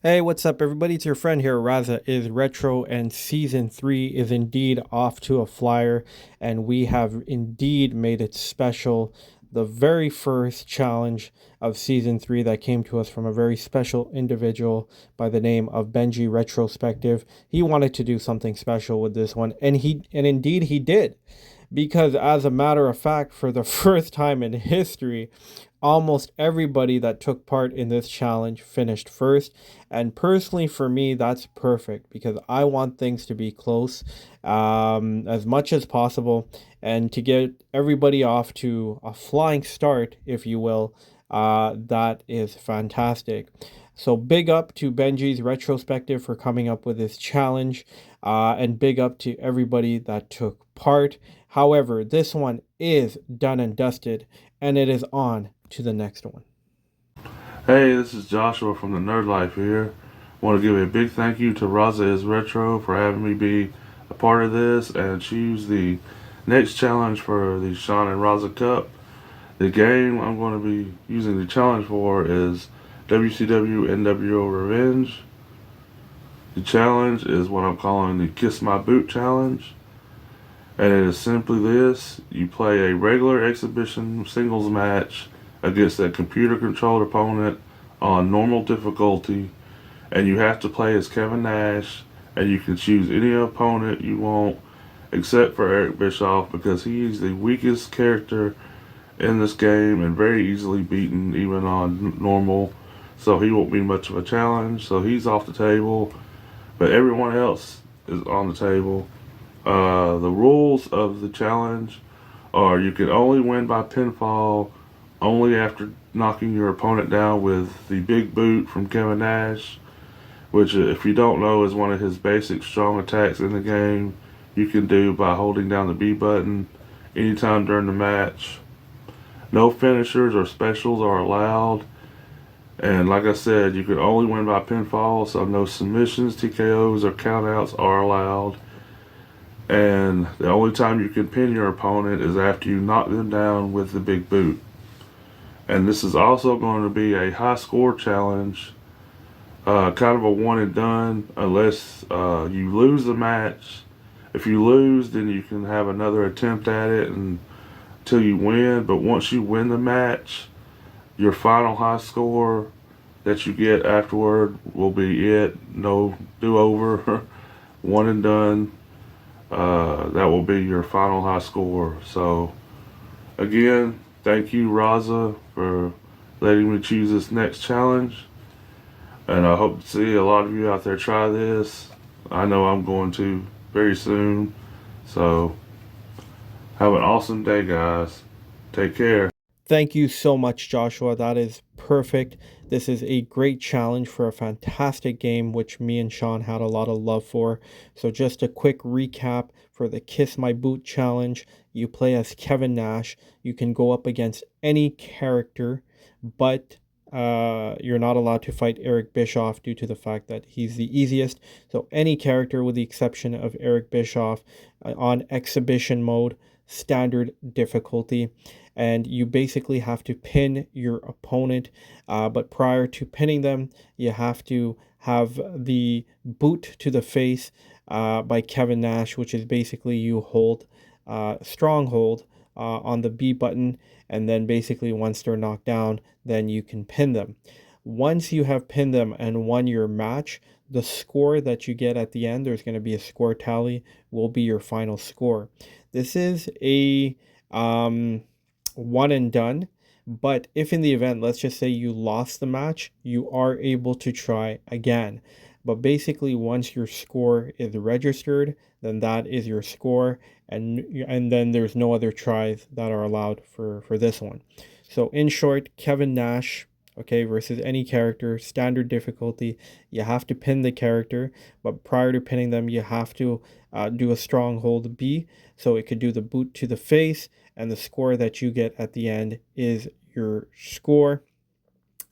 Hey, what's up, everybody? It's your friend here, Raza is Retro, and season 3 is indeed off to a flyer, and we have indeed made it special. The very first challenge of season 3 that came to us from a very special individual by the name of Benji Retrospective. He wanted to do something special with this one, and indeed he did, because as a matter of fact, for the first time in history, almost everybody that took part in this challenge finished first. And personally, for me, that's perfect because I want things to be close as much as possible and to get everybody off to a flying start, if you will. That is fantastic. So, big up to Benji's Retrospective for coming up with this challenge, and big up to everybody that took part. However, this one is done and dusted, and it is on to the next one. Hey, this is Joshua from the Nerd Life here. Want to give a big thank you to Raza is Retro for having me be a part of this and choose the next challenge for the Shan Raza Cup. The game I'm going to be using the challenge for is WCW NWO Revenge. The challenge is what I'm calling the Kiss My Boot Challenge. And it is simply this: you play a regular exhibition singles match against a computer controlled opponent on normal difficulty, and you have to play as Kevin Nash, and you can choose any opponent you want except for Eric Bischoff because he's the weakest character in this game and very easily beaten even on normal. So he won't be much of a challenge. So he's off the table, but everyone else is on the table. The rules of the challenge are you can only win by pinfall only after knocking your opponent down with the big boot from Kevin Nash, which, if you don't know, is one of his basic strong attacks in the game. You can do by holding down the B button anytime during the match. No finishers or specials are allowed. And like I said, you can only win by pinfall, so no submissions, TKOs, or countouts are allowed. And the only time you can pin your opponent is after you knock them down with the big boot. And this is also going to be a high score challenge, kind of a one and done, unless you lose the match. If you lose, then you can have another attempt at it until you win. But once you win the match, your final high score that you get afterward will be it. No do over, one and done. That will be your final high score. So, again, thank you, Raza, for letting me choose this next challenge. And I hope to see a lot of you out there try this. I know I'm going to very soon. So, have an awesome day, guys. Take care. Thank you so much, Joshua. That is perfect. This is a great challenge for a fantastic game, which me and Sean had a lot of love for. So, just a quick recap for the Kiss My Boot challenge. You play as Kevin Nash. You can go up against any character, but you're not allowed to fight Eric Bischoff due to the fact that he's the easiest. So, any character with the exception of Eric Bischoff on exhibition mode, standard difficulty, and you basically have to pin your opponent. But prior to pinning them, you have to have the boot to the face by Kevin Nash, which is basically you hold strong hold on the B button, and then basically once they're knocked down, then you can pin them. Once you have pinned them and won your match, the score that you get at the end, there's going to be a score tally, will be your final score. This is a one and done. But if in the event, let's just say you lost the match, you are able to try again. But basically, once your score is registered, then that is your score, and then there's no other tries that are allowed for this one. So in short, Kevin Nash, okay, versus any character, standard difficulty. You have to pin the character, but prior to pinning them, you have to do a stronghold B, so it could do the boot to the face, and the score that you get at the end is your score.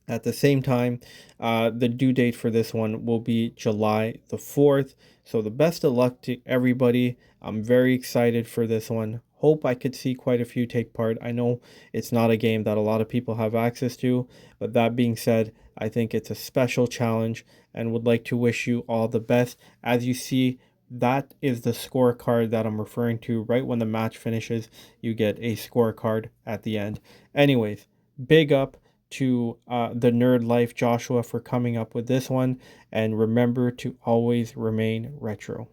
At the same time, the due date for this one will be July the 4th. So, the best of luck to everybody. I'm very excited for this one. Hope I could see quite a few take part. I know it's not a game that a lot of people have access to, but that being said, I think it's a special challenge and would like to wish you all the best. As you see, that is the scorecard that I'm referring to. Right when the match finishes, you get a scorecard at the end. Anyways, big up to the Nerd Life Joshua for coming up with this one. And remember to always remain retro.